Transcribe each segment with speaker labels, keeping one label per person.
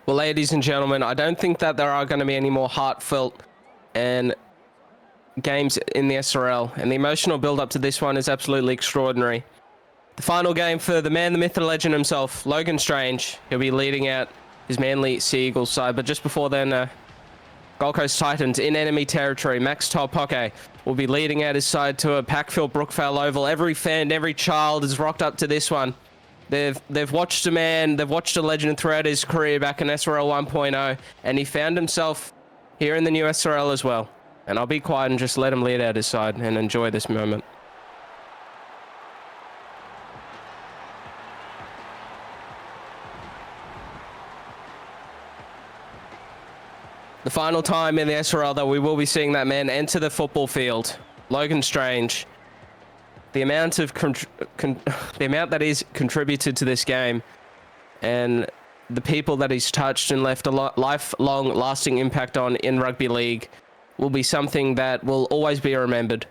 Speaker 1: Well, ladies and gentlemen, I don't think that there are going to be any more heartfelt and games in the SRL, and the emotional build-up to this one is absolutely extraordinary. The final game for the man, the myth, the legend himself, Logan Strange. He'll be leading out his Manly Sea Eagles side, but just before then, Gold Coast Titans in enemy territory. Max Taupoke will be leading out his side to a pack-filled Brookvale Oval. Every fan, every child has rocked up to this one. They've watched a man, they've watched a legend throughout his career back in SRL 1.0, and he found himself here in the new SRL as well. And I'll be quiet and just let him lead out his side and enjoy this moment. The final time in the SRL that we will be seeing that man enter the football field, Logan Strange. The amount of the amount that he's contributed to this game, and the people that he's touched and left a lifelong, lasting impact on in rugby league, will be something that will always be remembered.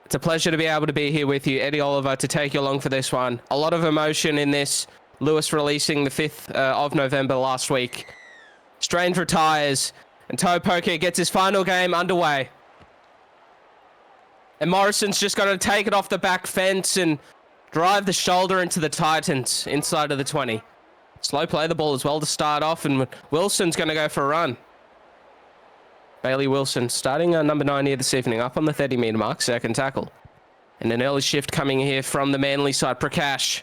Speaker 1: It's a pleasure to be able to be here with you, Eddie Oliver, to take you along for this one. A lot of emotion in this. Lewis releasing the 5th of November last week. Strange retires, and Taupoke gets his final game underway. And Morrison's just got to take it off the back fence and drive the shoulder into the Titans inside of the 20. Slow play the ball as well to start off, and Wilson's going to go for a run. Bailey Wilson starting number 9 here this evening, up on the 30-metre mark, second tackle. And an early shift coming here from the Manly side, Prakash.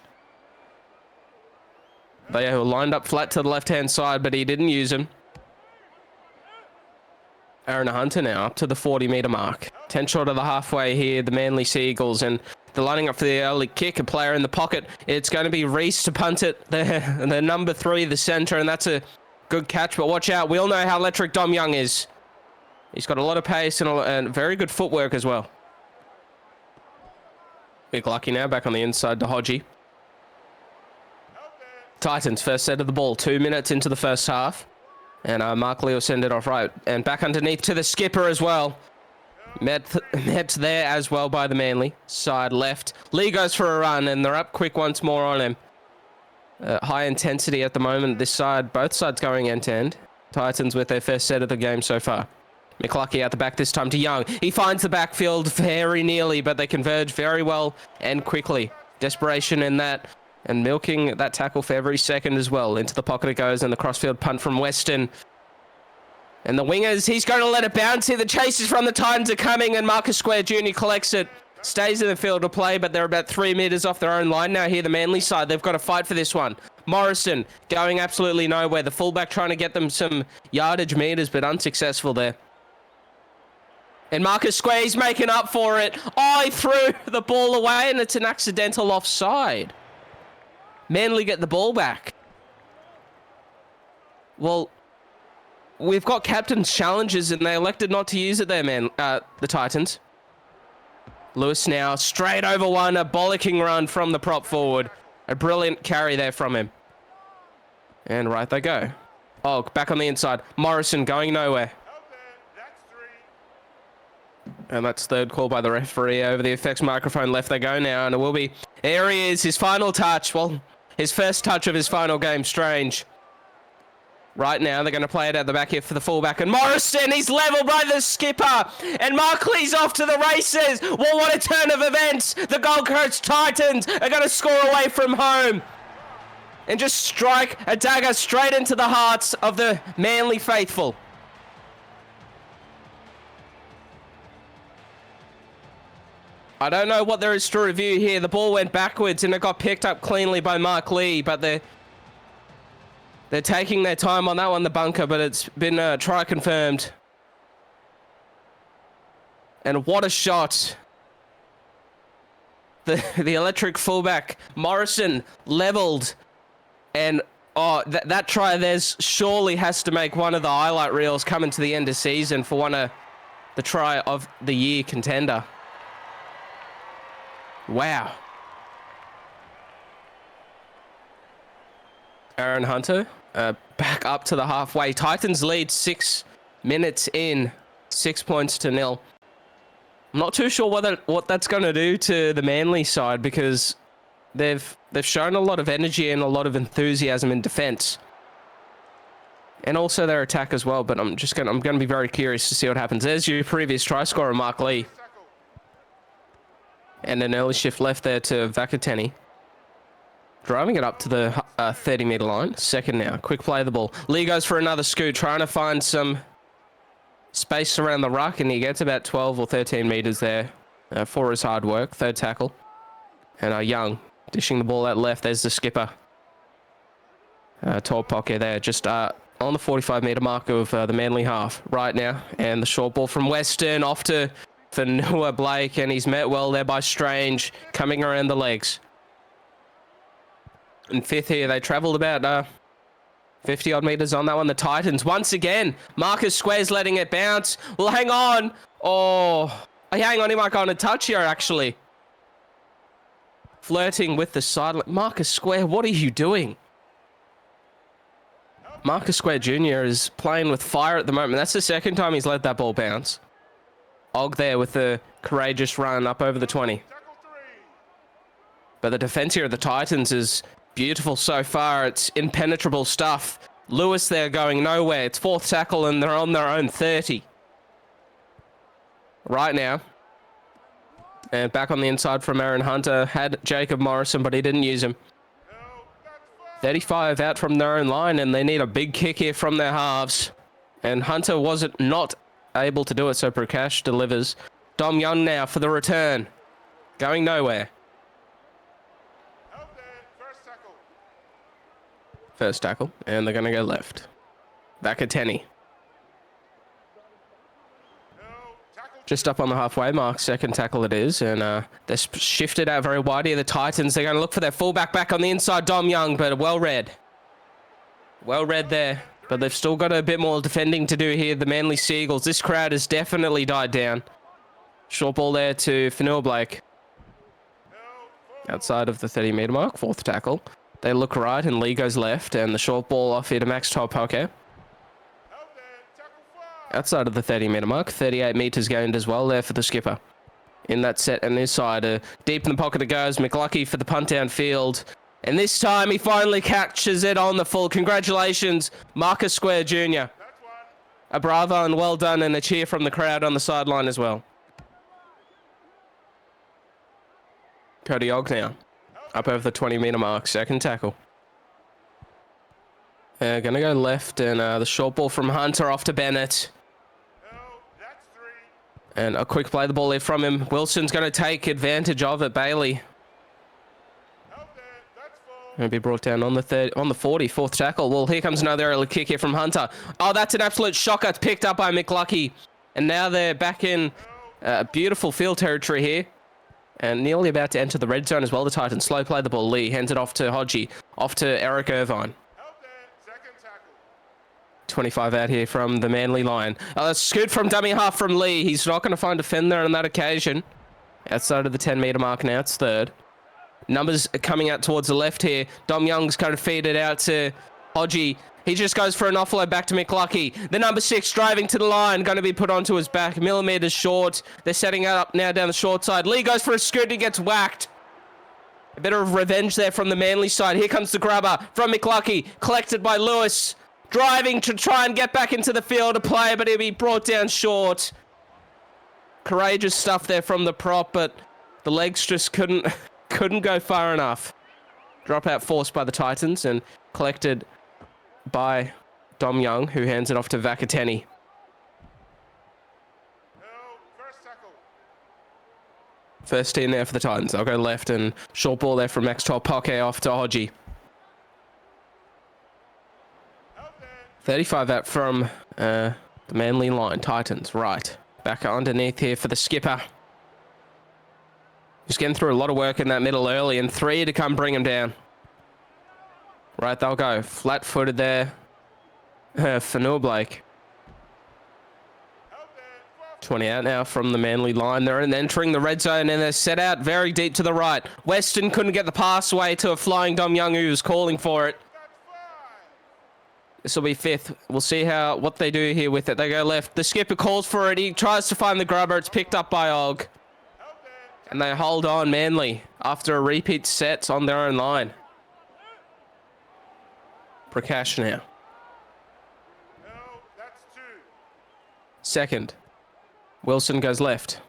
Speaker 1: They were lined up flat to the left-hand side, but he didn't use him. Aaron Hunter now up to the 40-metre mark. 10 short of the halfway here, the Manly Sea Eagles, and they're lining up for the early kick. A player in the pocket. It's going to be Reese to punt it. The number 3, the centre, and that's a good catch. But watch out. We all know how electric Dom Young is. He's got a lot of pace and very good footwork as well. Big Lucky now back on the inside to Hodgie. Titans first set of the ball. 2 minutes into the first half. And Mark Lee will send it off right. And back underneath to the skipper as well. Met there as well by the Manly side left. Lee goes for a run, and they're up quick once more on him. High intensity at the moment. This side, both sides going end-to-end. Titans with their first set of the game so far. McLucky out the back this time to Young. He finds the backfield very nearly, but they converge very well and quickly. Desperation in that. And milking that tackle for every second as well. Into the pocket it goes, and the crossfield punt from Weston. And the wingers, he's going to let it bounce here. The chases from the Titans are coming, and Marcus Square Jr. collects it. Stays in the field of play, but they're about 3 metres off their own line now here, the Manly side. They've got to fight for this one. Morrison going absolutely nowhere. The fullback trying to get them some yardage meters, but unsuccessful there. And Marcus Square, he's making up for it. Oh, he threw the ball away, and it's an accidental offside. Manly get the ball back. Well, we've got captain's challenges, and they elected not to use it there, the Titans. Lewis now straight over one, a bollocking run from the prop forward. A brilliant carry there from him. And right they go. Oh, back on the inside. Morrison going nowhere. And that's third call by the referee over the effects microphone. Left they go now, and it will be... There he is, his final touch. Well, his first touch of his final game, Strange. Right now, they're going to play it out the back here for the fullback. And Morrison, he's leveled by the skipper. And Markley's off to the races. Well, what a turn of events. The Gold Coast Titans are going to score away from home. And just strike a dagger straight into the hearts of the Manly faithful. I don't know what there is to review here. The ball went backwards and it got picked up cleanly by Mark Lee, but they're taking their time on that one, the bunker, but it's been try confirmed. And what a shot. The electric fullback, Morrison, leveled. And that try there's surely has to make one of the highlight reels coming to the end of season for one of the try of the year contender. Wow. Aaron Hunter back up to the halfway. Titans lead 6 minutes in, 6 points to 0. I'm not too sure what that's going to do to the Manly side, because they've shown a lot of energy and a lot of enthusiasm in defense. And also their attack as well, but I'm gonna be very curious to see what happens. There's your previous try scorer, Mark Lee. And an early shift left there to Vakateni. Driving it up to the 30-meter line. Second now. Quick play of the ball. Lee goes for another scoot, trying to find some space around the ruck, and he gets about 12 or 13 meters there for his hard work. Third tackle. And Young dishing the ball out left. There's the skipper. Tall pocket there. Just on the 45-meter mark of the Manly half right now. And the short ball from Western off to Fanua Blake, and he's met well there by Strange, coming around the legs. And fifth here, they travelled about 50-odd meters on that one. The Titans, once again, Marcus Square's letting it bounce. Well, hang on. Oh, hang on, he might go on a touch here, actually. Flirting with the sideline. Marcus Square, what are you doing? Marcus Square Jr. is playing with fire at the moment. That's the second time he's let that ball bounce. Og there with the courageous run up over the 20. But the defense here of the Titans is beautiful so far. It's impenetrable stuff. Lewis there going nowhere. It's fourth tackle and they're on their own 30. Right now. And back on the inside from Aaron Hunter. Had Jacob Morrison, but he didn't use him. 35 out from their own line, and they need a big kick here from their halves. And Hunter wasn't not able to do it, so Prakash delivers. Dom Young now for the return. Going nowhere. First tackle, and they're going to go left. Vakateni. Just up on the halfway mark, second tackle it is, and they're shifted out very wide here. The Titans, they're going to look for their fullback back on the inside, Dom Young, but well read. Well read there, but they've still got a bit more defending to do here, the Manly Seagulls. This crowd has definitely died down. Short ball there to Fanua Blake. Outside of the 30-meter mark, fourth tackle. They look right, and Lee goes left, and the short ball off here to Max Topoke. Outside of the 30-meter mark, 38 meters gained as well there for the skipper. In that set and this side, deep in the pocket it goes. McLucky for the punt downfield. And this time he finally catches it on the full. Congratulations, Marcus Square Jr. A bravo and well done, and a cheer from the crowd on the sideline as well. Cody Og now. Up over the 20-meter mark, second tackle. Gonna go left, and the short ball from Hunter off to Bennett. And a quick play the ball there from him. Wilson's going to take advantage of it. Bailey. Going to be brought down on the 40, fourth tackle. Well, here comes another early kick here from Hunter. Oh, that's an absolute shocker. It's picked up by McLucky. And now they're back in beautiful field territory here. And nearly about to enter the red zone as well. The Titans slow play the ball. Lee hands it off to Hodgie. Off to Eric Irvine. 25 out here from the Manly line. Scoot from dummy half from Lee. He's not going to find a defender on that occasion. Outside of the 10-meter mark now, it's third. Numbers are coming out towards the left here. Dom Young's going to feed it out to Hodgie. He just goes for an offload back to McLucky. The number 6 driving to the line, going to be put onto his back. Millimeters short. They're setting up now down the short side. Lee goes for a scoot. He gets whacked. A bit of revenge there from the Manly side. Here comes the grubber from McLucky. Collected by Lewis. Driving to try and get back into the field of play, but he'll be brought down short. Courageous stuff there from the prop, but the legs just couldn't go far enough. Dropout forced by the Titans and collected by Dom Young, who hands it off to Vakateni. First in there for the Titans. I'll go left, and short ball there from Max Topoke off to Hodgie. 35 out from the Manly line. Titans, right. Back underneath here for the skipper. Just getting through a lot of work in that middle early, and 3 to come bring him down. Right, they'll go. Flat-footed there. Fanua Blake. 20 out now from the Manly line. They're entering the red zone, and they're set out very deep to the right. Weston couldn't get the pass away to a flying Dom Young, who was calling for it. This will be 5th. We'll see what they do here with it. They go left. The skipper calls for it. He tries to find the grubber. It's picked up by Og. And they hold on, Manly, after a repeat set on their own line. Prakash now. Second. Wilson goes left.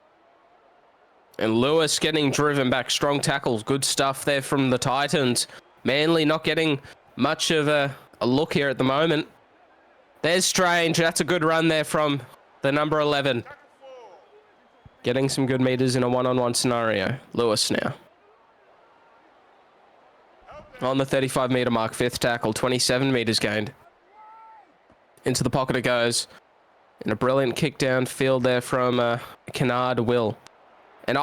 Speaker 1: And Lewis getting driven back. Strong tackles. Good stuff there from the Titans. Manly not getting much of a look here at the moment. There's Strange. That's a good run there from the number 11. Getting some good meters in a one-on-one scenario. Lewis now. On the 35-meter mark, fifth tackle, 27 meters gained. Into the pocket it goes. And a brilliant kick downfield there from Kennard Will. And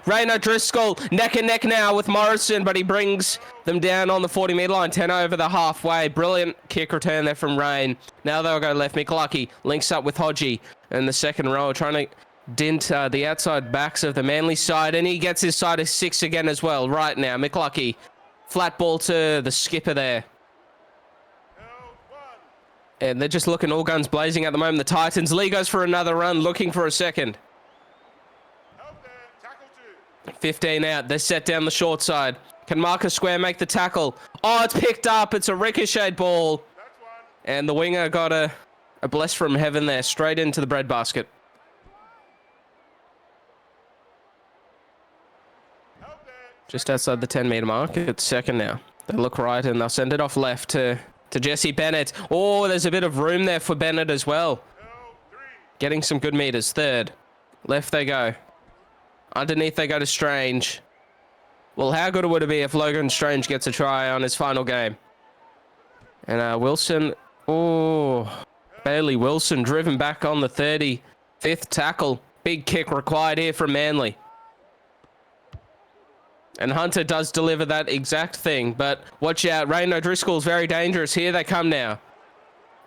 Speaker 1: Rayner Driscoll neck and neck now with Morrison, but he brings them down on the 40-meter line, 10 over the halfway. Brilliant kick return there from Rain. Now they'll go left. McLucky links up with Hodgie in the second row, trying to dint the outside backs of the Manly side, and he gets his side of 6 again as well. Right now, McLucky, flat ball to the skipper there. And they're just looking all guns blazing at the moment. The Titans. Lee goes for another run, looking for a second. 15 out. They're set down the short side. Can Marcus Square make the tackle? Oh, it's picked up. It's a ricochet ball. And the winger got a bless from heaven there, straight into the breadbasket. Just outside the 10-meter mark. It's second now. They look right and they'll send it off left to Jesse Bennett. Oh, there's a bit of room there for Bennett as well. Getting some good meters. Third. Left they go. Underneath they go to Strange. Well, how good would it be if Logan Strange gets a try on his final game? And Wilson. Oh, Bailey Wilson driven back on the 30. Fifth tackle. Big kick required here from Manly. And Hunter does deliver that exact thing, but watch out. Rain O'Driscoll's very dangerous. Here they come now.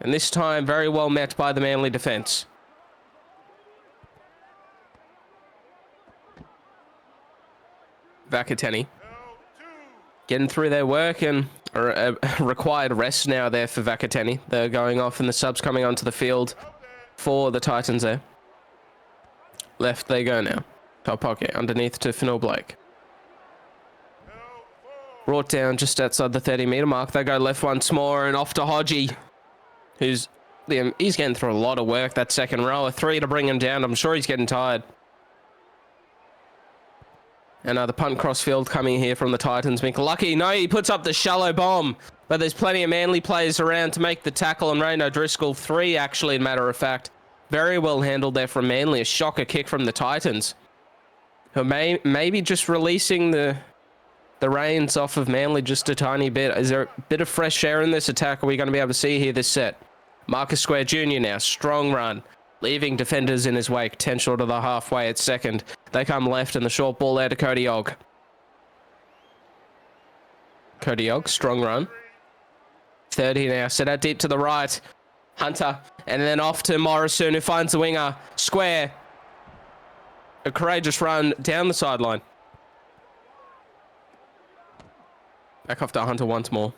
Speaker 1: And this time, very well met by the Manly defence. Vakateni. Getting through their work and required rest now there for Vakateni. They're going off and the subs coming onto the field for the Titans there. Left they go now. Top pocket underneath to Fennell Blake. Brought down just outside the 30-meter mark. They go left once more and off to Hodgie, he's getting through a lot of work. That second row, a 3 to bring him down. I'm sure he's getting tired. And the punt crossfield coming here from the Titans. McLucky, no, he puts up the shallow bomb, but there's plenty of Manly players around to make the tackle on Rain O'Driscoll. 3 actually, matter of fact. Very well handled there from Manly. A shocker kick from the Titans, who maybe just releasing the reins off of Manly just a tiny bit. Is there a bit of fresh air in this attack? Are we going to be able to see here this set? Marcus Square Jr. now. Strong run. Leaving defenders in his wake. 10 short of the halfway at second. They come left and the short ball there to Cody Ogg. Cody Ogg, strong run. 30 now. Set out deep to the right. Hunter. And then off to Morrison, who finds the winger. Square. A courageous run down the sideline. Back off to Hunter once more.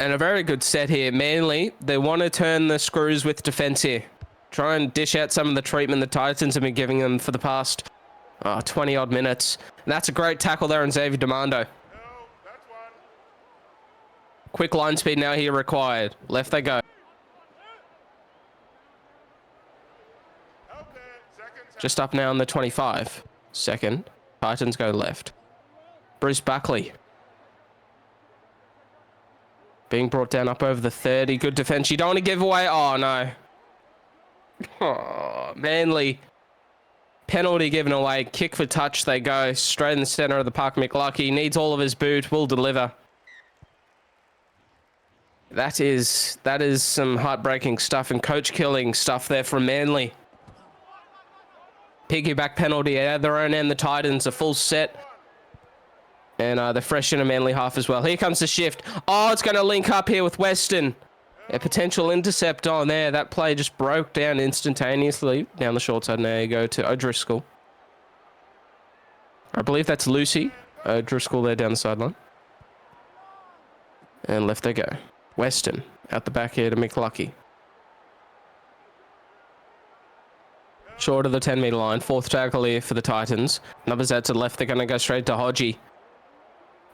Speaker 1: And a very good set here. Manly, they want to turn the screws with defense here. Try and dish out some of the treatment the Titans have been giving them for the past 20-odd minutes. And that's a great tackle there on Xavier Demando. Quick line speed now here required. Left they go. Just up now on the 25. Second. Titans go left. Bruce Buckley. Being brought down up over the 30. Good defense. You don't want to give away. Oh, no. Oh, Manly. Penalty given away. Kick for touch. They go straight in the center of the park. McLucky needs all of his boot. Will deliver. That is some heartbreaking stuff and coach killing stuff there from Manly. Piggyback penalty at their own end. The Titans, a full set. And they're fresh in a Manly half as well. Here comes the shift. Oh, it's going to link up here with Weston. A potential intercept on there. That play just broke down instantaneously. Down the short side. Now you go to O'Driscoll. I believe that's Lucy. O'Driscoll there down the sideline. And left they go. Weston out the back here to McLucky. Short of the 10-metre line. Fourth tackle here for the Titans. Numbers out to the left. They're going to go straight to Hodgie.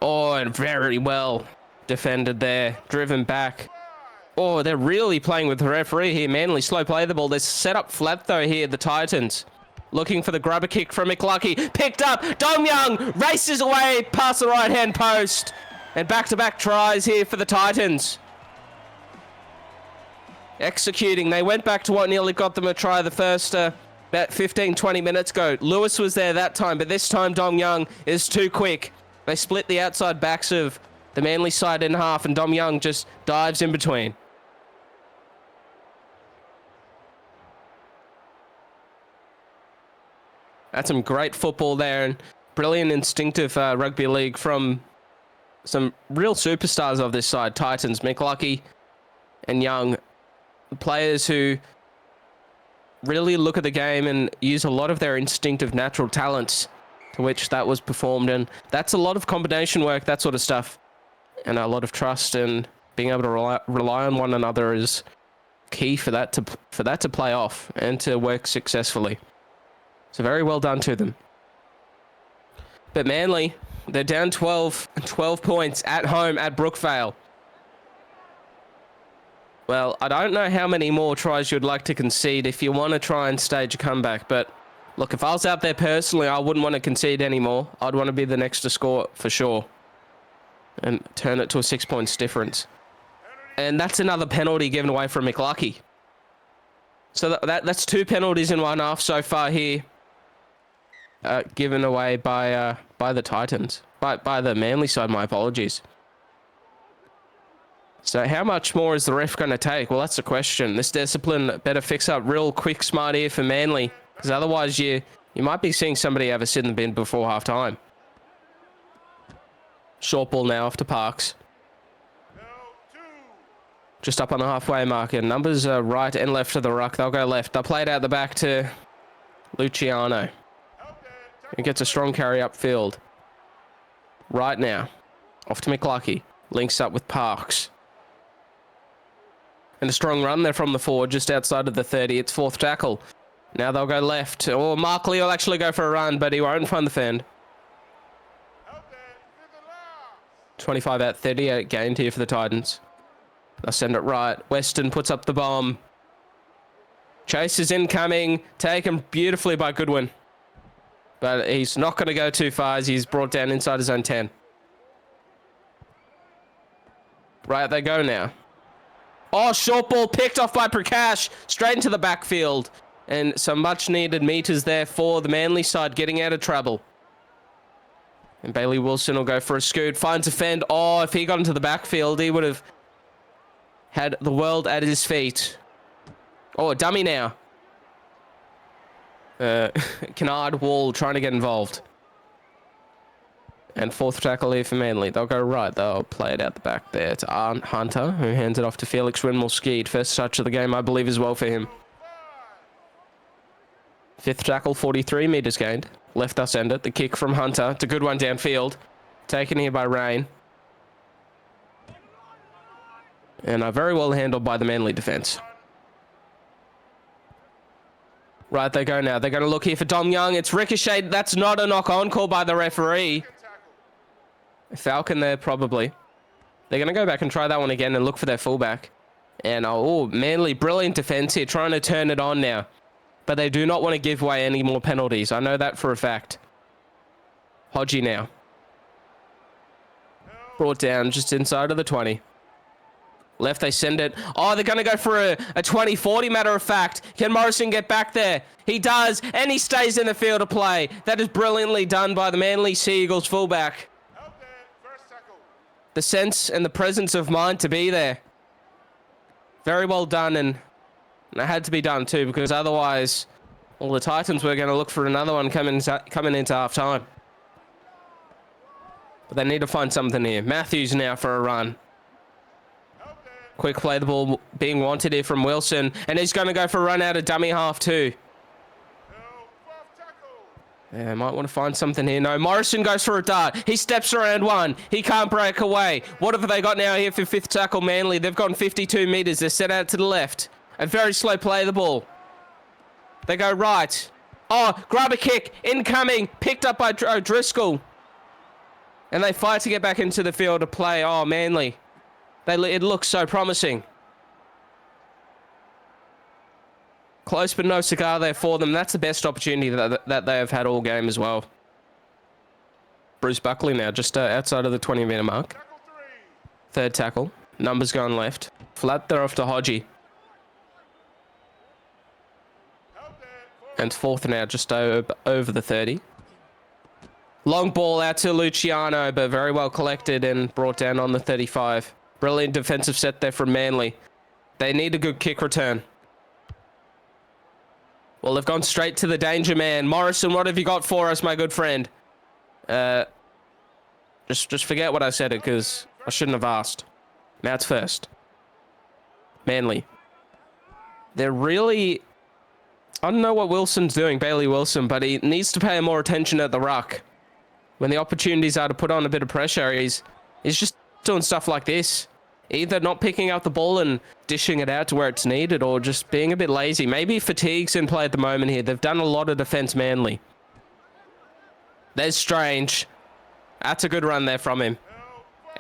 Speaker 1: Oh, and very well defended there. Driven back. Oh, they're really playing with the referee here. Manly slow play the ball. They're set up flat, though, here, the Titans. Looking for the grubber kick from McLucky. Picked up. Dom Young races away past the right-hand post. And back-to-back tries here for the Titans. Executing. They went back to what nearly got them a try the first about 15, 20 minutes ago. Lewis was there that time, but this time Dom Young is too quick. They split the outside backs of the Manly side in half, and Dom Young just dives in between. That's some great football there, and brilliant instinctive rugby league from some real superstars of this side. Titans, McLucky and Young, players who really look at the game and use a lot of their instinctive natural talents, to which that was performed. And that's a lot of combination work, that sort of stuff, and a lot of trust, and being able to rely on one another is key for that to play off and to work successfully. So very well done to them. But Manly, they're down 12 points at home at Brookvale. Well, I don't know how many more tries you'd like to concede if you want to try and stage a comeback. But look, if I was out there personally, I wouldn't want to concede anymore. I'd want to be the next to score for sure. And turn it to a 6 points difference. And that's another penalty given away from McLucky. So that's 2 penalties in 1 half so far here. Given away by the Titans. By the Manly side, my apologies. So how much more is the ref going to take? Well, that's the question. This discipline better fix up real quick, smart here for Manly. Because otherwise you might be seeing somebody have a sit in the bin before half time. Short ball now off to Parks. Just up on the halfway mark. And numbers are right and left of the ruck. They'll go left. They'll play it out the back to Luciano. He gets a strong carry upfield. Right now. Off to McLucky. Links up with Parks. And a strong run there from the forward, just outside of the 30. It's fourth tackle. Now they'll go left. Or Markley will actually go for a run, but he won't find the fend. 25 out, 38 gained here for the Titans. They'll send it right. Weston puts up the bomb. Chase is incoming. Taken beautifully by Goodwin. But he's not going to go too far as he's brought down inside his own 10. Right, they go now. Oh, short ball picked off by Prakash. Straight into the backfield. And some much needed meters there for the Manly side getting out of trouble. And Bailey Wilson will go for a scoot. Finds a fend. Oh, if he got into the backfield, he would have had the world at his feet. Oh, a dummy now. Kennard Wall trying to get involved. And fourth tackle here for Manly. They'll go right. They'll play it out the back there to Arndt Hunter, who hands it off to Felix Winmore-Skeed. First touch of the game, I believe, as well for him. Fifth tackle, 43 metres gained. Left us end it. The kick from Hunter. It's a good one downfield. Taken here by Rain. And very well handled by the Manly defence. Right, they go now. They're going to look here for Dom Young. It's ricocheted. That's not a knock-on call by the referee. Falcon there, probably. They're going to go back and try that one again and look for their fullback. And, oh, Manly, brilliant defence here, trying to turn it on now. But they do not want to give away any more penalties. I know that for a fact. Hodgie now. Brought down just inside of the 20. Left, they send it. Oh, they're going to go for a 20-40, matter of fact. Can Morrison get back there? He does, and he stays in the field of play. That is brilliantly done by the Manly Sea Eagles fullback. The sense and the presence of mind to be there. Very well done, and it had to be done too, because otherwise, well, the Titans were going to look for another one coming into half-time. But they need to find something here. Matthews now for a run. Quick play, the ball being wanted here from Wilson. And he's going to go for a run out of dummy half too. Yeah, might want to find something here. No, Morrison goes for a dart. He steps around one. He can't break away. What have they got now here for fifth tackle Manly? They've gone 52 metres. They're set out to the left. A very slow play of the ball. They go right. Oh, grab a kick. Incoming. Picked up by Driscoll. And they fight to get back into the field to play. Oh, Manly. It looks so promising. Close but no cigar there for them. That's the best opportunity that they have had all game as well. Bruce Buckley now just outside of the 20-metre mark. Third tackle. Numbers going left. Flat there off to Hodgie. And fourth now just over the 30. Long ball out to Luciano, but very well collected and brought down on the 35. Brilliant defensive set there from Manly. They need a good kick return. Well, they've gone straight to the danger man. Morrison, what have you got for us, my good friend? Just forget what I said it, because I shouldn't have asked. Now it's first. Manly. They're really... I don't know what Wilson's doing, Bailey Wilson, but he needs to pay more attention at the ruck. When the opportunities are to put on a bit of pressure, he's just doing stuff like this. Either not picking up the ball and dishing it out to where it's needed, or just being a bit lazy. Maybe fatigue's in play at the moment here. They've done a lot of defense, Manly. There's Strange. That's a good run there from him.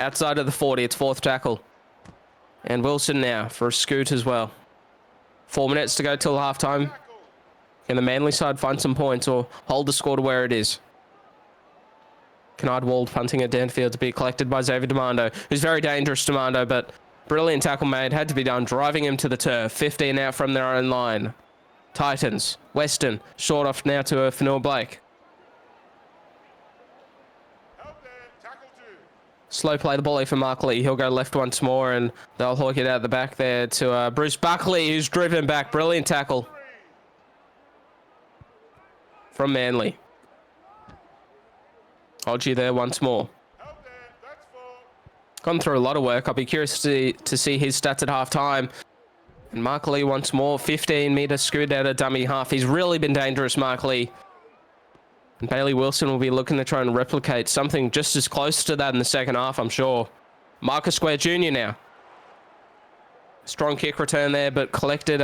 Speaker 1: Outside of the 40, it's fourth tackle. And Wilson now for a scoot as well. 4 minutes to go till halftime. Can the Manly side find some points or hold the score to where it is? Kennard Wald punting at Danfield to be collected by Xavier Demando, who's very dangerous, Demando, but brilliant tackle made, had to be done, driving him to the turf. 15 out from their own line. Titans, Weston, short off now to Fanua Blake. Slow play the ball for Mark Lee. He'll go left once more, and they'll hawk it out the back there to Bruce Buckley, who's driven back. Brilliant tackle from Manly. Hodgie there once more. Gone through a lot of work. I'll be curious to see his stats at halftime. And Mark Lee once more. 15-metre scoot out of dummy half. He's really been dangerous, Mark Lee. And Bailey Wilson will be looking to try and replicate something just as close to that in the second half, I'm sure. Marcus Square Jr. now. Strong kick return there, but collected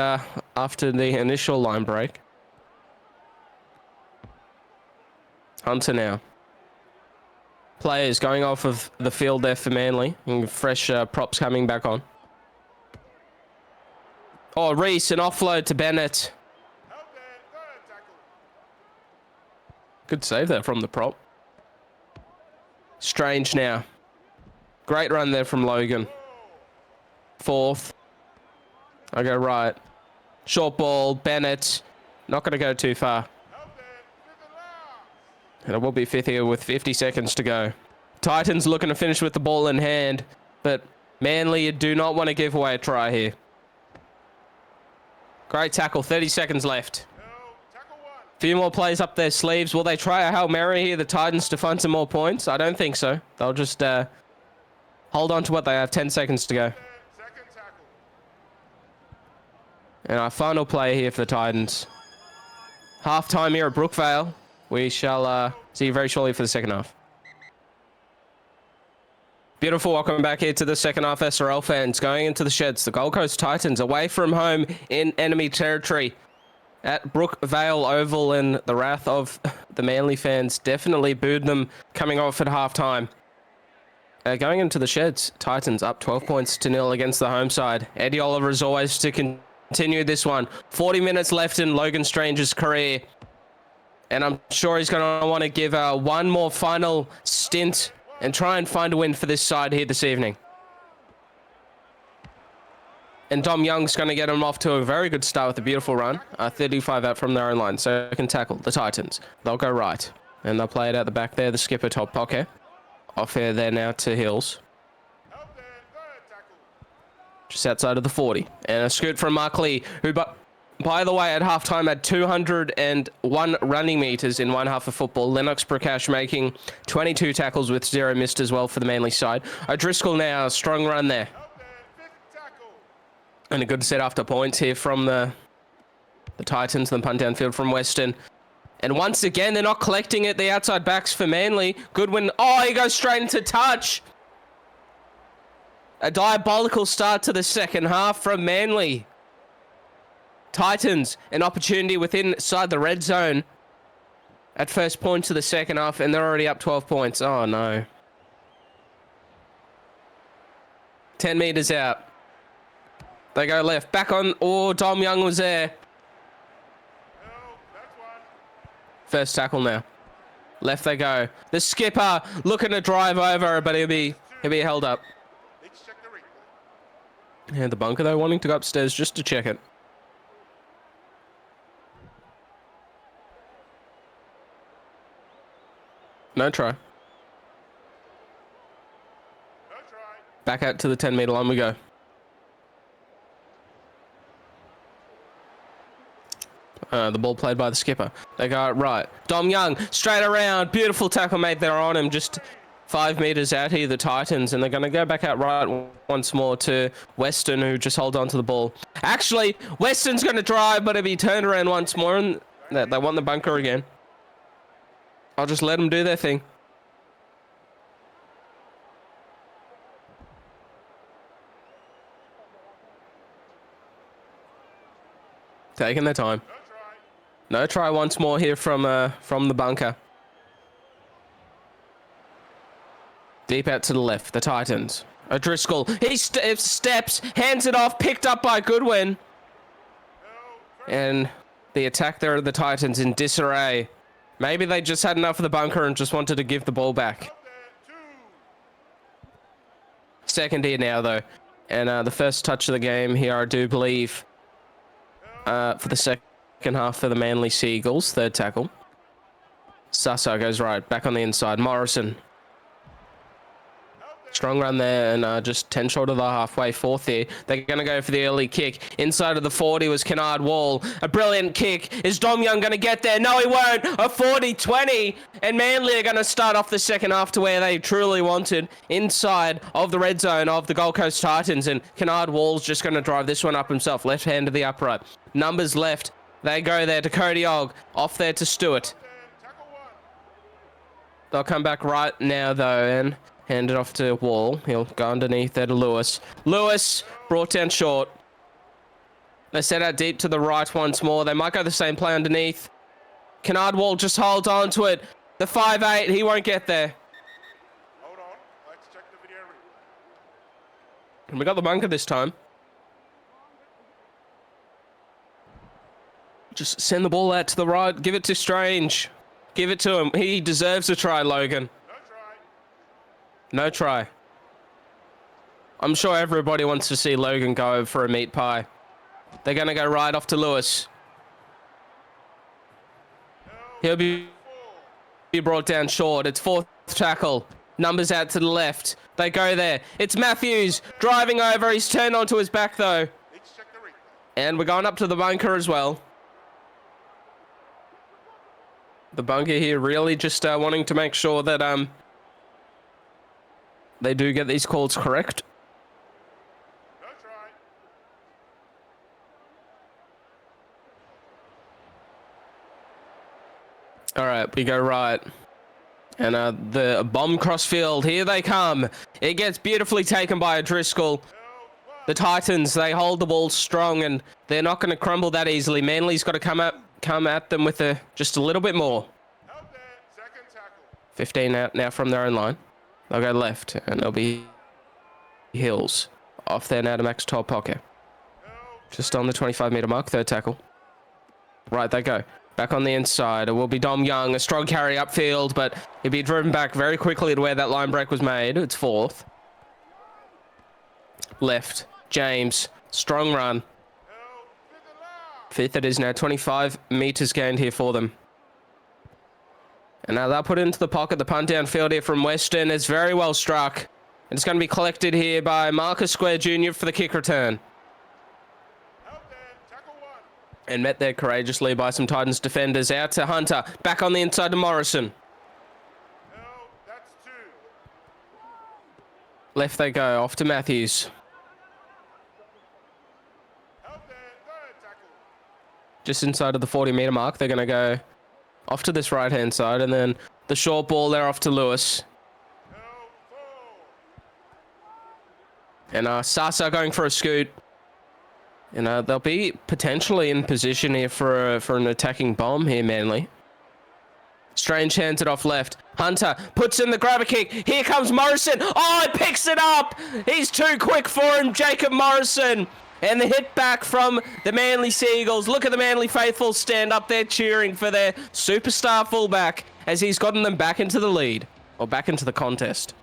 Speaker 1: after the initial line break. Hunter now. Players going off of the field there for Manly. And fresh props coming back on. Oh, Reese, an offload to Bennett. Good save there from the prop. Strange now. Great run there from Logan. Fourth. I go right. Short ball, Bennett. Not going to go too far. And it will be fifth here with 50 seconds to go. Titans looking to finish with the ball in hand, but Manly do not want to give away a try here. Great tackle, 30 seconds left. Few more plays up their sleeves. Will they try a Hail Mary here, the Titans, to find some more points? I don't think so. They'll just hold on to what they have. 10 seconds to go. And our final play here for the Titans. Half-time here at Brookvale. We shall see you very shortly for the second half. Beautiful. Welcome back here to the second half, SRL fans. Going into the sheds, the Gold Coast Titans away from home in enemy territory at Brookvale Oval, and the wrath of the Manly fans definitely booed them coming off at halftime. Going into the sheds, Titans up 12 points to 0 against the home side. Eddie Oliver as always to continue this one. 40 minutes left in Logan Strange's career. And I'm sure he's going to want to give one more final stint and try and find a win for this side here this evening. And Dom Young's going to get him off to a very good start with a beautiful run. 35 out from their own line. So they can tackle the Titans. They'll go right. And they'll play it out the back there. The skipper top pocket. Off here there now to Hills. Just outside of the 40. And a scoot from Mark Lee, who, by the way, at halftime had 201 running meters in one half of football. Lennox Prakash making 22 tackles with 0 missed as well for the Manly side. O'Driscoll now, strong run there. And a good set after points here from the Titans. Then punt downfield from Weston. And once again, they're not collecting it. The outside backs for Manly. Goodwin. Oh, he goes straight into touch. A diabolical start to the second half from Manly. Titans, an opportunity inside the red zone at first point of the second half, and they're already up 12 points. Oh, no. 10 meters out. They go left. Back on. Oh, Dom Young was there. First tackle now. Left they go. The skipper looking to drive over, but he'll be held up. And the bunker, though, wanting to go upstairs just to check it. No try. Back out to the 10-meter line we go. The ball played by the skipper. They go right. Dom Young, straight around. Beautiful tackle made there on him. Just 5 meters out here, the Titans. And they're going to go back out right once more to Weston, who just hold on to the ball. Actually, Weston's going to drive, but it'll be turned around once more. And they want the bunker again. I'll just let them do their thing. Taking their time. No try once more here from the bunker. Deep out to the left, the Titans. O'Driscoll, he steps, hands it off, picked up by Goodwin. And the attack there of the Titans in disarray. Maybe they just had enough of the bunker and just wanted to give the ball back. Second here now, though. And the first touch of the game here, I do believe, for the second half for the Manly Seagulls. Third tackle. Sasa goes right, back on the inside. Morrison. Strong run there, and just 10 short of the halfway. Fourth here. They're going to go for the early kick. Inside of the 40 was Kennard Wall. A brilliant kick. Is Dom Young going to get there? No, he won't. A 40-20. And Manly are going to start off the second half to where they truly wanted. Inside of the red zone of the Gold Coast Titans. And Kennard Wall's just going to drive this one up himself. Left hand to the upright. Numbers left. They go there to Cody Ogg. Off there to Stewart. They'll come back right now, though, and hand it off to Wall. He'll go underneath there to Lewis. Lewis brought down short. They set out deep to the right once more. They might go the same play underneath. Kennard Wall just holds on to it. The 5'8", he won't get there.
Speaker 2: Hold on. Let's check the video.
Speaker 1: And we got the bunker this time. Just send the ball out to the right. Give it to Strange. Give it to him. He deserves a try, Logan. No try. I'm sure everybody wants to see Logan go over for a meat pie. They're going to go right off to Lewis. He'll be brought down short. It's fourth tackle. Numbers out to the left. They go there. It's Matthews driving over. He's turned onto his back, though. And we're going up to the bunker as well. The bunker here really just wanting to make sure that they do get these calls correct.
Speaker 2: No try.
Speaker 1: All right, we go right. And the bomb crossfield, here they come. It gets beautifully taken by O'Driscoll. The Titans, they hold the ball strong, and they're not going to crumble that easily. Manly's got to come at them with just a little bit more. 15 out now from their own line. They'll go left, and there'll be Hills. Off there now to Max Todd Pocket. Just on the 25-meter mark, third tackle. Right, they go. Back on the inside. It will be Dom Young, a strong carry upfield, but he'll be driven back very quickly to where that line break was made. It's fourth. Left. James. Strong run. Fifth it is now. 25 meters gained here for them. And now they'll put it into the pocket. The punt downfield here from Weston. It's very well struck. And it's going to be collected here by Marcus Square Jr. for the kick return. And met there courageously by some Titans defenders. Out to Hunter. Back on the inside to Morrison. Left they go. Off to Matthews. Just inside of the 40-meter mark. They're going to go off to this right-hand side, and then the short ball there off to Lewis. And Sasa going for a scoot. You know, they'll be potentially in position here for an attacking bomb here, Manly. Strange hands it off left. Hunter puts in the grabber kick. Here comes Morrison. Oh, he picks it up. He's too quick for him, Jacob Morrison. And the hit back from the Manly Seagulls. Look at the Manly faithful stand up there cheering for their superstar fullback as he's gotten them back into the lead. Or back into the contest.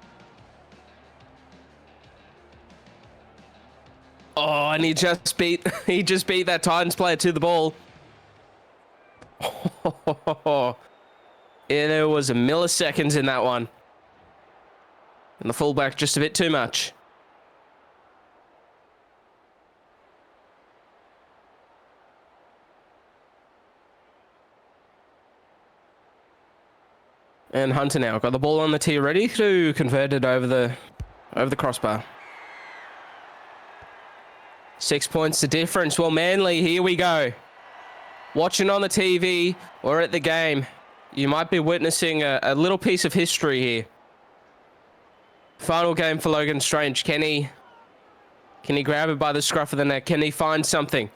Speaker 1: Oh, and he just beat that Titans player to the ball. And there was a milliseconds in that one. And the fullback just a bit too much. And Hunter now got the ball on the tee, ready to convert it over the crossbar. 6 points the difference. Well, Manly, here we go. Watching on the TV or at the game, you might be witnessing a little piece of history here. Final game for Logan Strange. Can he grab it by the scruff of the neck? Can he find something?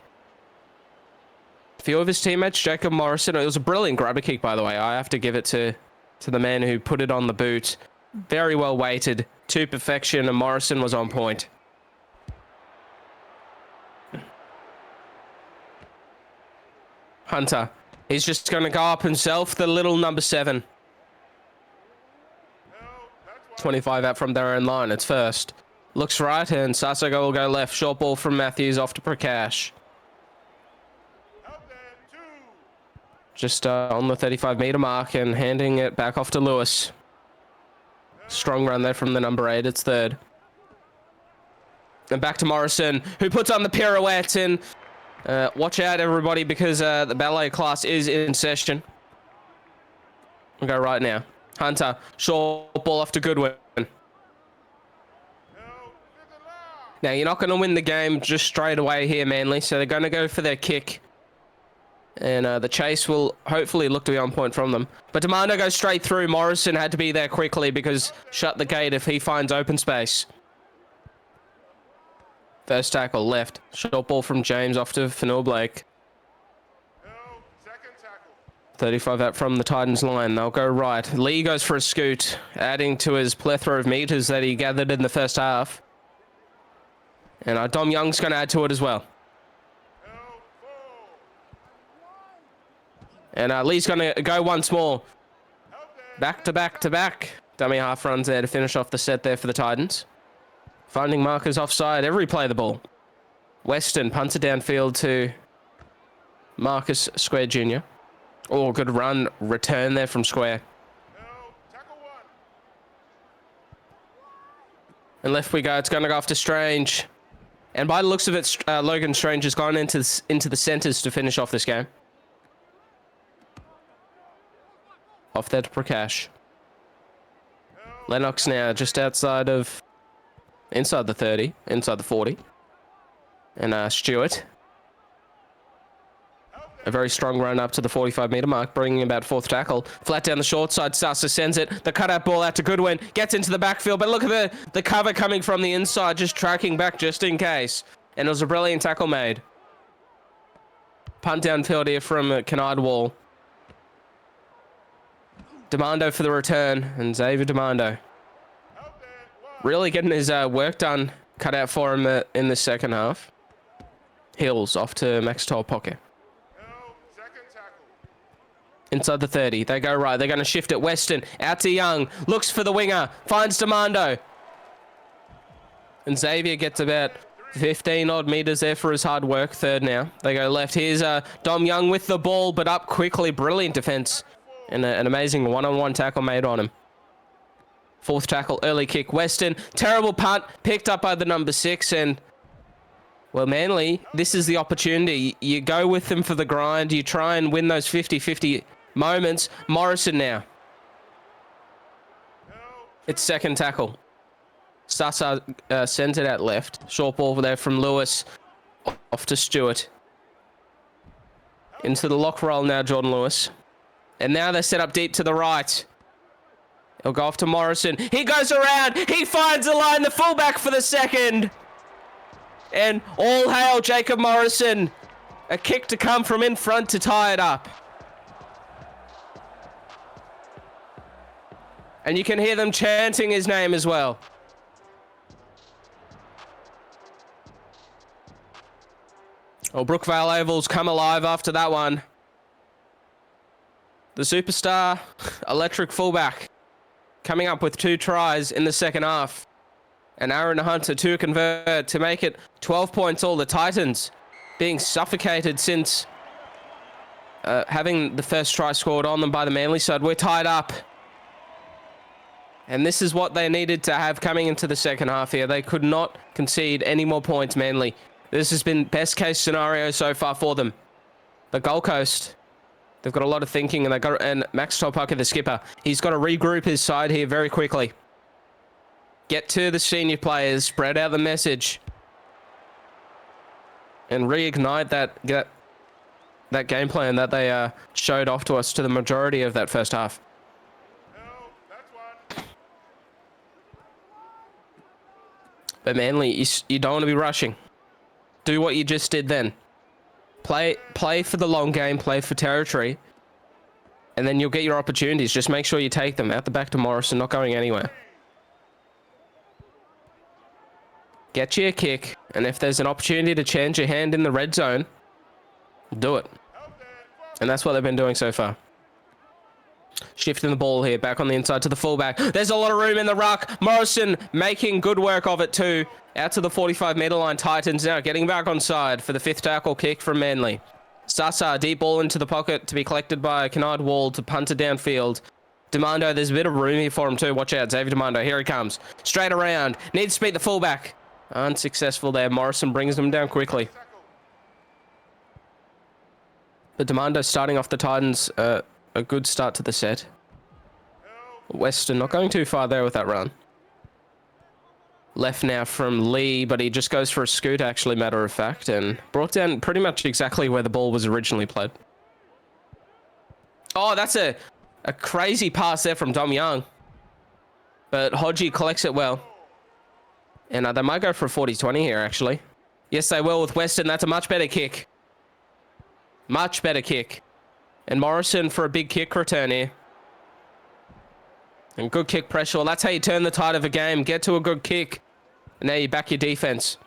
Speaker 1: A few of his teammates, Jacob Morrison. It was a brilliant grabber kick, by the way. I have to give it to the man who put it on the boot. Very well weighted to perfection, and Morrison was on point. Hunter. He's just going to go up himself, the little number 7. 25 out from their own line. It's first. Looks right, and Sasako will go left. Short ball from Matthews off to Prakash. Just on the 35-meter mark and handing it back off to Lewis. Strong run there from the number 8. It's third. And back to Morrison, who puts on the pirouette and... watch out, everybody, because the ballet class is in session. We'll go right now. Hunter, short ball off to Goodwin. Now, you're not going to win the game just straight away here, Manly, so they're going to go for their kick. And the chase will hopefully look to be on point from them. But Demando goes straight through. Morrison had to be there quickly because shut the gate if he finds open space. First tackle left. Short ball from James off to Fanua Blake. 35 out from the Titans line. They'll go right. Lee goes for a scoot, adding to his plethora of meters that he gathered in the first half. And Dom Young's going to add to it as well. And Lee's going to go once more. Back to back to back. Dummy half runs there to finish off the set there for the Titans. Finding markers offside every play of the ball. Weston punts it downfield to Marcus Square Jr. Oh, good run. Return there from Square. And left we go. It's going to go off to Strange. And by the looks of it, Logan Strange has gone into the centres to finish off this game. Off there to Prakash. Lennox now just outside of... Inside the 30, inside the 40. And Stewart. A very strong run up to the 45-meter mark, bringing about fourth tackle. Flat down the short side, Sasa sends it. The cutout ball out to Goodwin. Gets into the backfield, but look at the cover coming from the inside, just tracking back just in case. And it was a brilliant tackle made. Punt downfield here from Canard Wall. Demando for the return, and Xavier Demando. Really getting his work done, cut out for him in the second half. Hills off to Max Tolpoke. Inside the 30, they go right. They're going to shift it. Weston out to Young, looks for the winger, finds Demando. And Xavier gets about 15 odd meters there for his hard work. Third now. They go left. Here's Dom Young with the ball, but up quickly. Brilliant defense. And an amazing one-on-one tackle made on him. Fourth tackle, early kick. Weston, terrible punt, picked up by the number 6. And, well, Manly, this is the opportunity. You go with them for the grind. You try and win those 50-50 moments. Morrison now. It's second tackle. Sasa sends it out left. Short ball there from Lewis. Off to Stewart. Into the lock roll now, Jordan Lewis. And now they're set up deep to the right. He'll go off to Morrison. He goes around. He finds the line. The fullback for the second. And all hail Jacob Morrison. A kick to come from in front to tie it up. And you can hear them chanting his name as well. Oh, Brookvale Oval's come alive after that one. The superstar, electric fullback, coming up with 2 tries in the second half. And Aaron Hunter to convert to make it 12 points all. The Titans being suffocated since having the first try scored on them by the Manly side. We're tied up. And this is what they needed to have coming into the second half here. They could not concede any more points, Manly. This has been best case scenario so far for them. The Gold Coast, they've got a lot of thinking, and Max Topaka, the skipper, he's got to regroup his side here very quickly. Get to the senior players, spread out the message, and reignite that game plan that they showed off to us to the majority of that first half. But Manly, you don't want to be rushing. Do what you just did then. Play for the long game, play for territory, and then you'll get your opportunities. Just make sure you take them. Out the back to Morrison, not going anywhere. Get you a kick, and if there's an opportunity to change your hand in the red zone, do it. And that's what they've been doing so far. Shifting the ball here, back on the inside to the fullback. There's a lot of room in the ruck. Morrison making good work of it too. Out to the 45-metre line. Titans now getting back on side for the 5th tackle kick from Manly. Sasa, deep ball into the pocket to be collected by Kennard Wall to punt it downfield. Demando, there's a bit of room here for him too. Watch out, Xavier Demando. Here he comes. Straight around. Needs to beat the fullback. Unsuccessful there. Morrison brings them down quickly. But Demando starting off the Titans, a good start to the set. Weston not going too far there with that run. Left now from Lee, but he just goes for a scoot, actually, matter of fact, and brought down pretty much exactly where the ball was originally played. Oh, that's a crazy pass there from Dom Young. But Hodgie collects it well. And they might go for a 40-20 here, actually. Yes, they will with Weston. That's a much better kick. Much better kick. And Morrison for a big kick return here. And good kick pressure. Well, that's how you turn the tide of a game. Get to a good kick. And now you back your defense.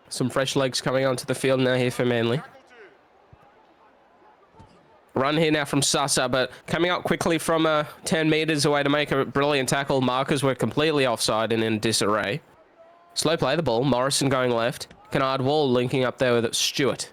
Speaker 1: Some fresh legs coming onto the field now here for Manly. Run here now from Sasa, but coming up quickly from 10 metres away to make a brilliant tackle. Markers were completely offside and in disarray. Slow play the ball. Morrison going left. Kennard Wall linking up there with Stewart.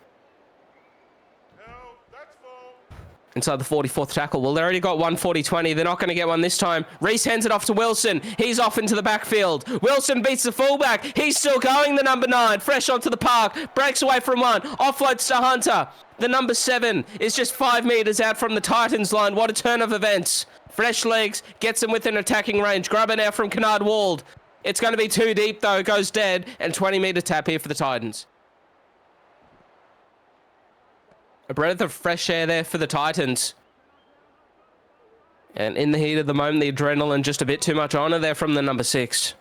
Speaker 1: Inside the 44th tackle. Well, they already got one 40-20. They're not going to get one this time. Reese hands it off to Wilson. He's off into the backfield. Wilson beats the fullback. He's still going, the number 9. Fresh onto the park. Breaks away from one. Offloads to Hunter. The number 7 is just 5 metres out from the Titans line. What a turn of events. Fresh legs. Gets him within attacking range. Grab it now from Kennard Wald. It's going to be too deep, though. It goes dead. And 20-metre tap here for the Titans. A breath of fresh air there for the Titans. And in the heat of the moment, the adrenaline, just a bit too much honour there from the number 6.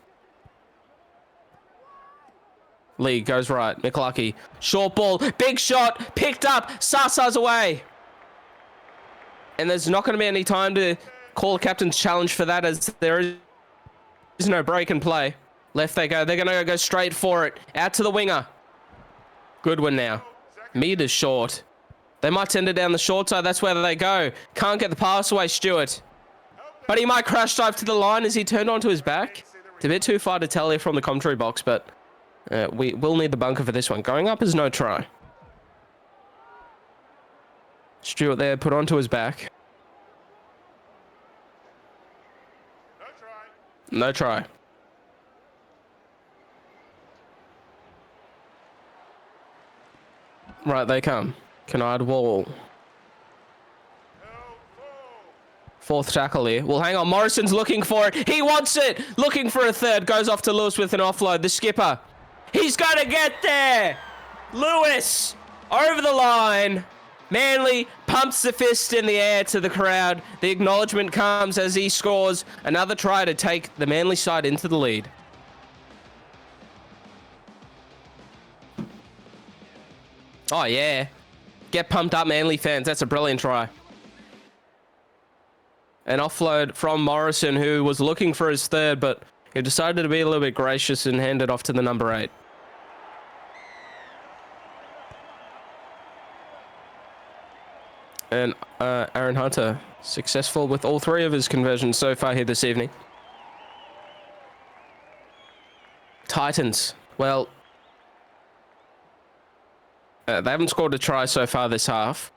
Speaker 1: Lee goes right. McLucky. Short ball. Big shot. Picked up. Sasa's away. And there's not going to be any time to call a captain's challenge for that, as there is no break and play. Left they go. They're going to go straight for it. Out to the winger. Good one now. Meters short. They might send it down the short side. That's where they go. Can't get the pass away, Stewart. But he might crash dive to the line as he turned onto his back. It's a bit too far to tell here from the commentary box, but we will need the bunker for this one. Going up is no try. Stewart there, put onto his back. No try. Right, they come. Kennard Wall. 4th tackle here. Well, hang on. Morrison's looking for it. He wants it. Looking for a third. Goes off to Lewis with an offload. The skipper. He's going to get there. Lewis over the line. Manly pumps the fist in the air to the crowd. The acknowledgement comes as he scores another try to take the Manly side into the lead. Oh, yeah. Get pumped up, Manly fans. That's a brilliant try. An offload from Morrison, who was looking for his third, but he decided to be a little bit gracious and hand it off to the number 8. And Aaron Hunter, successful with all 3 of his conversions so far here this evening. Titans, well, they haven't scored a try so far this half.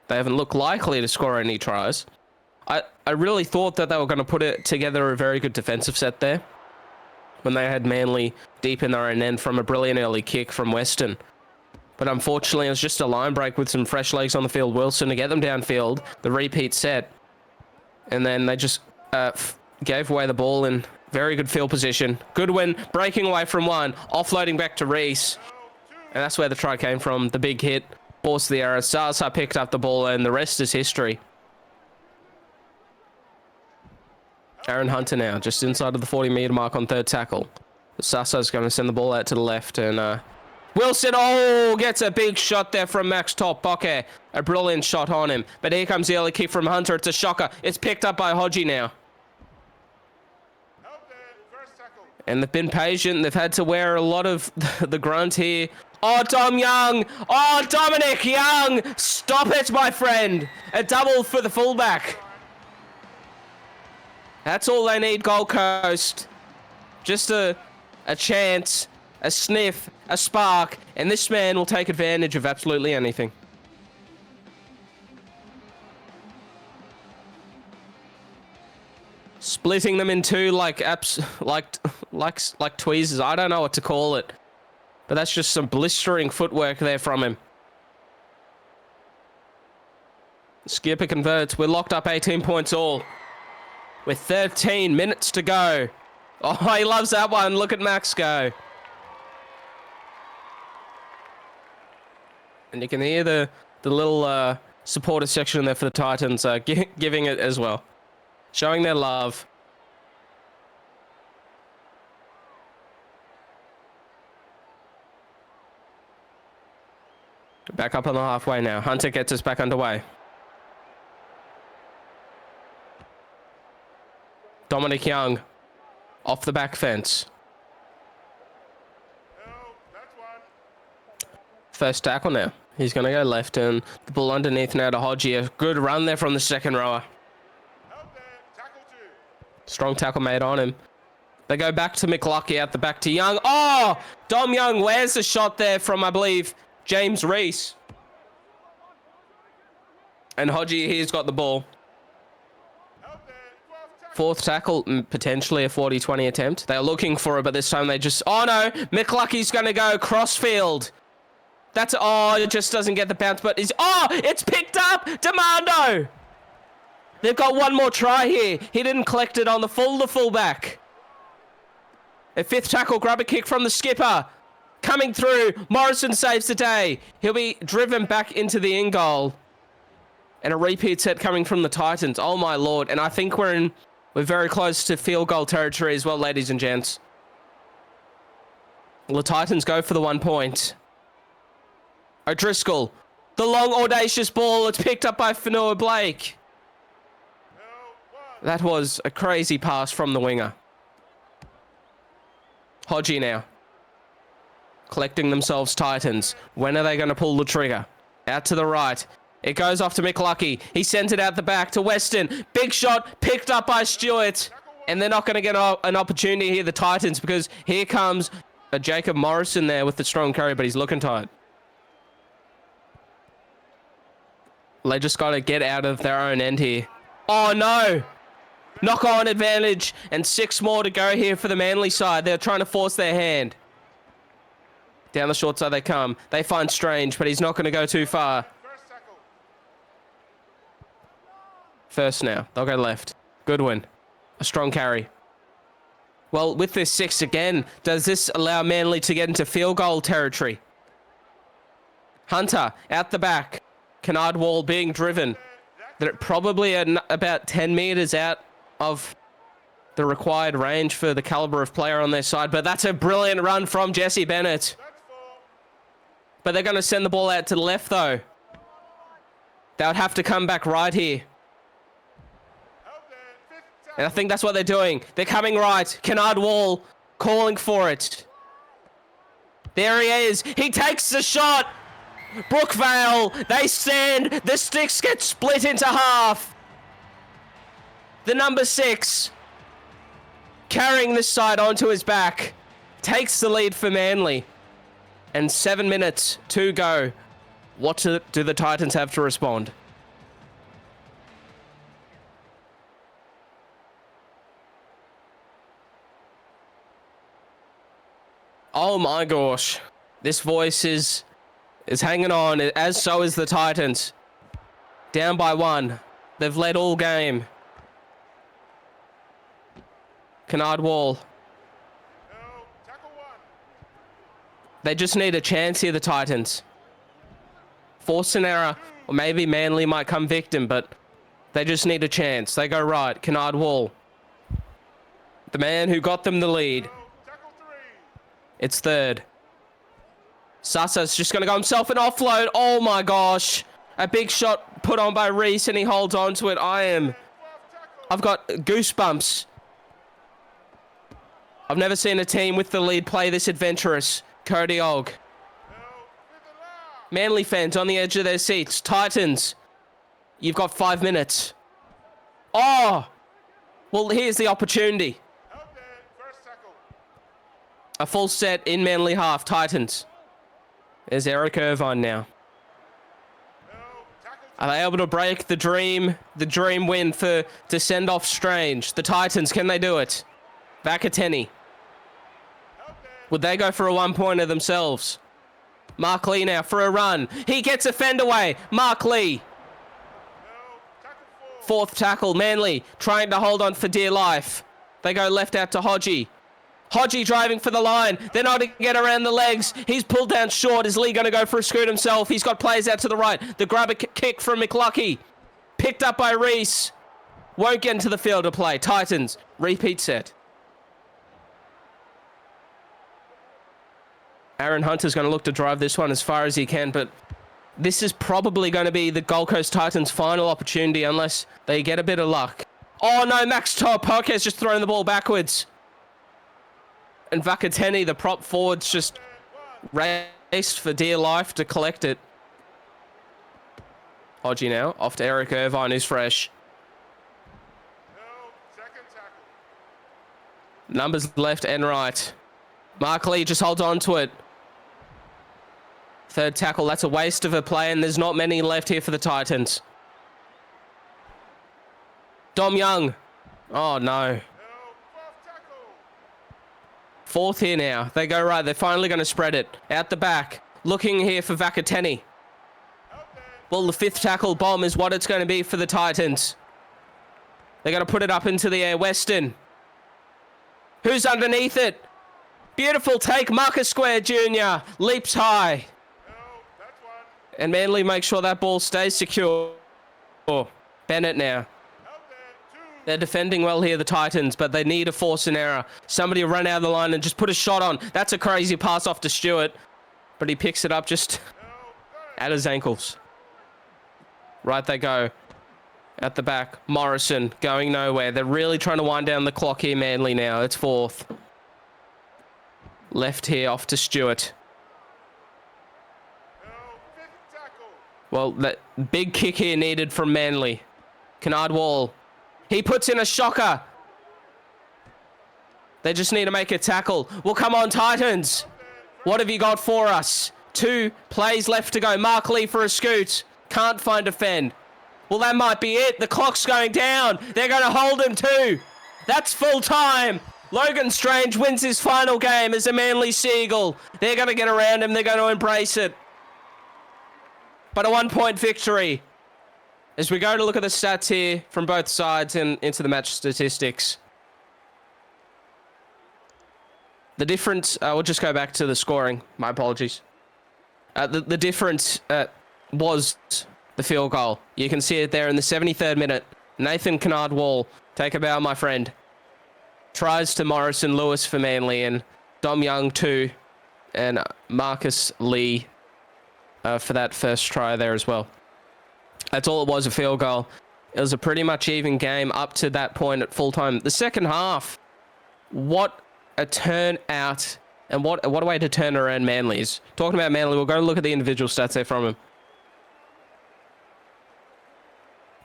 Speaker 1: They haven't looked likely to score any tries. I really thought that they were going to put it together a very good defensive set there when they had Manly deep in their own end from a brilliant early kick from Weston. But unfortunately, it was just a line break with some fresh legs on the field. Wilson to get them downfield, the repeat set. And then they just gave away the ball in very good field position. Goodwin breaking away from one, offloading back to Reese. And that's where the try came from. The big hit, forced the error. Sasa picked up the ball, and the rest is history. Aaron Hunter now, just inside of the 40-meter mark on third tackle. Sasa's going to send the ball out to the left, and Wilson, gets a big shot there from Max Top-Poke. A brilliant shot on him. But here comes the early kick from Hunter. It's a shocker. It's picked up by Hodgie now. And they've been patient. They've had to wear a lot of the grunt here. Oh, Dom Young. Oh, Dominic Young. Stop it, my friend. A double for the fullback. That's all they need, Gold Coast. Just a chance, a sniff, a spark, and this man will take advantage of absolutely anything. Splitting them in two like tweezers. I don't know what to call it. But that's just some blistering footwork there from him. Skipper converts. We're locked up 18 points all. With 13 minutes to go. Oh, he loves that one. Look at Max go. And you can hear the little supporter section there for the Titans giving it as well. Showing their love. Back up on the halfway now. Hunter gets us back underway. Dominic Young off the back fence. First tackle now. He's going to go left and the ball underneath now to Hodgie. A good run there from the second rower. Strong tackle made on him. They go back to McLucky out the back to Young. Oh, Dom Young wears the shot there from, I believe, James Reese. And Hodgie here's got the ball. Fourth tackle, potentially a 40-20 attempt. They're looking for it, but this time they just... Oh, no. McLucky's going to go crossfield. That's... Oh, it just doesn't get the bounce, but... Oh, it's picked up. Demando. They've got one more try here. He didn't collect it on the fullback. A fifth tackle, grab a kick from the skipper. Coming through. Morrison saves the day. He'll be driven back into the in goal. And a repeat set coming from the Titans. Oh, my Lord. And I think we're very close to field goal territory as well, ladies and gents. Well, the Titans go for the 1 point. O'Driscoll. The long, audacious ball. It's picked up by Fanua Blake. That was a crazy pass from the winger. Hodgie now. Collecting themselves, Titans. When are they going to pull the trigger? Out to the right. It goes off to McLucky. He sends it out the back to Weston. Big shot picked up by Stewart. And they're not going to get an opportunity here, the Titans, because here comes a Jacob Morrison there with the strong carry, but he's looking tight. They just got to get out of their own end here. Oh, no. Knock on advantage. And 6 more to go here for the Manly side. They're trying to force their hand. Down the short side they come. They find Strange, but he's not going to go too far. First now. They'll go left. Goodwin. A strong carry. Well, with this 6 again, does this allow Manly to get into field goal territory? Hunter out the back. Kennard Wall being driven. They're probably about 10 meters out of the required range for the caliber of player on their side, but that's a brilliant run from Jesse Bennett. But they're going to send the ball out to the left, though. They would have to come back right here. And I think that's what they're doing. They're coming right. Kennard Wall calling for it. There he is. He takes the shot. Brookvale, they stand. The sticks get split into half. The number 6, carrying this side onto his back, takes the lead for Manly. And 7 minutes to go. What do the Titans have to respond? Oh my gosh. This voice is hanging on, as so is the Titans. Down by 1. They've led all game. Kennard Wall. They just need a chance here, the Titans. Force an error, or maybe Manly might come victim, but they just need a chance. They go right. Kennard Wall. The man who got them the lead. It's 3rd. Sasa's just going to go himself an offload. Oh my gosh. A big shot put on by Reese, and he holds on to it. I've got goosebumps. I've never seen a team with the lead play this adventurous. Cody Og. Manly fans on the edge of their seats. Titans, you've got 5 minutes. Oh! Well, here's the opportunity. A full set in Manly half. Titans. There's Eric Irvine now. Are they able to break the dream win to send off Strange? The Titans, can they do it? Vakateni. Would they go for a 1-pointer themselves? Mark Lee now for a run. He gets a fend away. Mark Lee. 4th tackle. Manly trying to hold on for dear life. They go left out to Hodgie. Hodgie driving for the line. They're not going to get around the legs. He's pulled down short. Is Lee going to go for a scoot himself? He's got players out to the right. The grabber kick from McLucky. Picked up by Reese. Won't get into the field to play. Titans. Repeat set. Aaron Hunter's going to look to drive this one as far as he can, but this is probably going to be the Gold Coast Titans' final opportunity unless they get a bit of luck. Oh no, Max Poke's just thrown the ball backwards. And Vakateni, the prop forwards, just raced for dear life to collect it. Hodgie now, off to Eric Irvine, who's fresh. Numbers left and right. Mark Lee just holds on to it. 3rd tackle, that's a waste of a play, and there's not many left here for the Titans. Dom Young. Oh, no. 4th here now. They go right. They're finally going to spread it. Out the back. Looking here for Vakateni. Well, the 5th tackle bomb is what it's going to be for the Titans. They're going to put it up into the air. Weston. Who's underneath it? Beautiful take. Marcus Square Jr. leaps high. And Manly make sure that ball stays secure. Bennett now. They're defending well here, the Titans, but they need to force an error. Somebody run out of the line and just put a shot on. That's a crazy pass off to Stewart, but he picks it up just at his ankles. Right they go. At the back, Morrison going nowhere. They're really trying to wind down the clock here, Manly now. It's 4th. Left here off to Stewart. Well, that big kick here needed from Manly. Kennard Wall. He puts in a shocker. They just need to make a tackle. Well, come on, Titans. What have you got for us? 2 plays left to go. Mark Lee for a scoot. Can't find a fend. Well, that might be it. The clock's going down. They're going to hold him too. That's full time. Logan Strange wins his final game as a Manly Seagull. They're going to get around him. They're going to embrace it. But a 1-point victory. As we go to look at the stats here from both sides and into the match statistics. The difference, we'll just go back to the scoring. My apologies. The difference was the field goal. You can see it there in the 73rd minute. Nathan Kennard Wall, take a bow, my friend. Tries to Morrison Lewis for Manly and Dom Young too. And Marcus Lee for that first try there as well. That's all it was, a field goal. It was a pretty much even game up to that point at full time. The second half, what a turnout and what a way to turn around Manly's. Talking about Manly, we'll go and look at the individual stats there from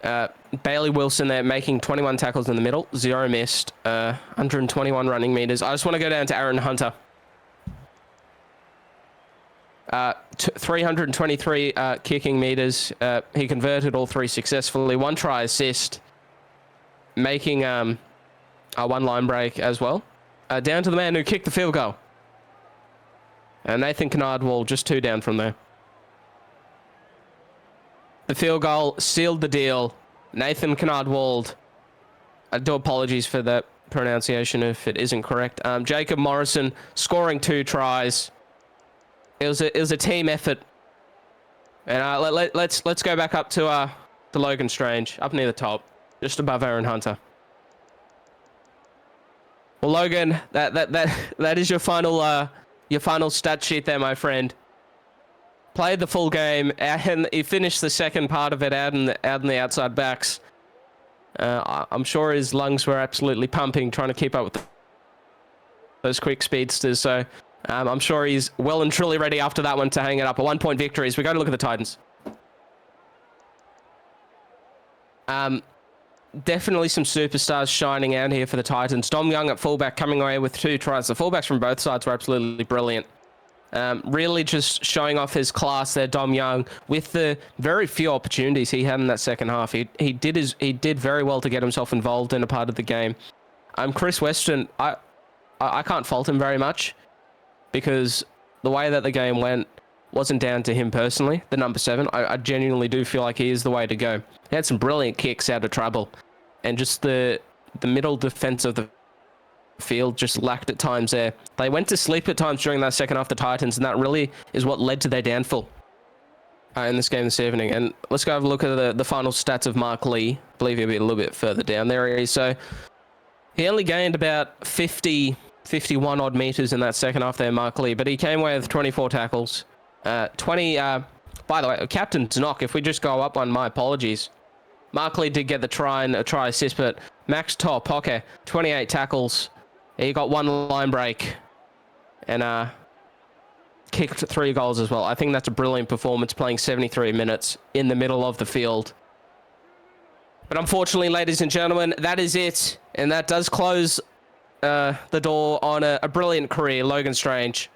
Speaker 1: him. Bailey Wilson there making 21 tackles in the middle, 0 missed, 121 running meters. I just want to go down to Aaron Hunter. 323 kicking meters. He converted all 3 successfully. 1 try assist, making a 1 line break as well. Down to the man who kicked the field goal. Nathan Kennard-Wall just 2 down from there. The field goal sealed the deal. Nathan Kennard-Wall. I do apologies for that pronunciation if it isn't correct. Jacob Morrison scoring 2 tries. It was a team effort. And let's go back up to Logan Strange, up near the top, just above Aaron Hunter. Well, Logan, that is your final stat sheet there, my friend. Played the full game, and he finished the second part of it out in the outside backs. I'm sure his lungs were absolutely pumping, trying to keep up with those quick speedsters. So I'm sure he's well and truly ready after that one to hang it up. A 1-point victory as we go to look at the Titans. Definitely some superstars shining out here for the Titans. Dom Young at fullback coming away with 2 tries. The fullbacks from both sides were absolutely brilliant. Really just showing off his class there, Dom Young, with the very few opportunities he had in that second half. He did very well to get himself involved in a part of the game. Chris Weston, I can't fault him very much, because the way that the game went wasn't down to him personally, the number 7. I genuinely do feel like he is the way to go. He had some brilliant kicks out of trouble, and just the middle defense of the field just lacked at times there. They went to sleep at times during that second half, the Titans, and that really is what led to their downfall in this game this evening. And let's go have a look at the final stats of Mark Lee. I believe he'll be a little bit further down there. So he only gained about 51 odd meters in that second half there, Mark Lee, but he came away with 24 tackles. 20, by the way, captain's knock, if we just go up one, my apologies. Mark Lee did get the try and a try assist, but Max Poke, 28 tackles. He got 1 line break and kicked 3 goals as well. I think that's a brilliant performance, playing 73 minutes in the middle of the field. But unfortunately, ladies and gentlemen, that is it. And that does close the door on a brilliant career, Logan Strange.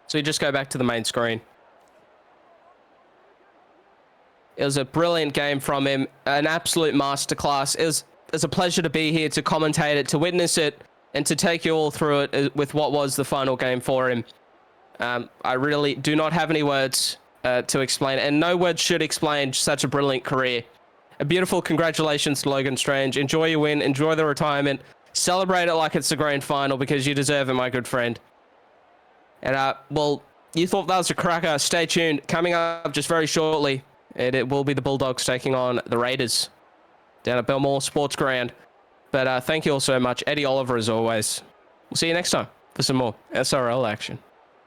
Speaker 1: So you just go back to the main screen. It was a brilliant game from him, an absolute masterclass. It was a pleasure to be here, to commentate it, to witness it, and to take you all through it with what was the final game for him. I really do not have any words to explain, and no words should explain such a brilliant career. A beautiful congratulations to Logan Strange. Enjoy your win, enjoy the retirement, celebrate it like it's the grand final, because you deserve it, my good friend. And, well, you thought that was a cracker. Stay tuned. Coming up just very shortly, it will be the Bulldogs taking on the Raiders down at Belmore Sports Ground. But thank you all so much. Eddie Oliver, as always. We'll see you next time for some more SRL action.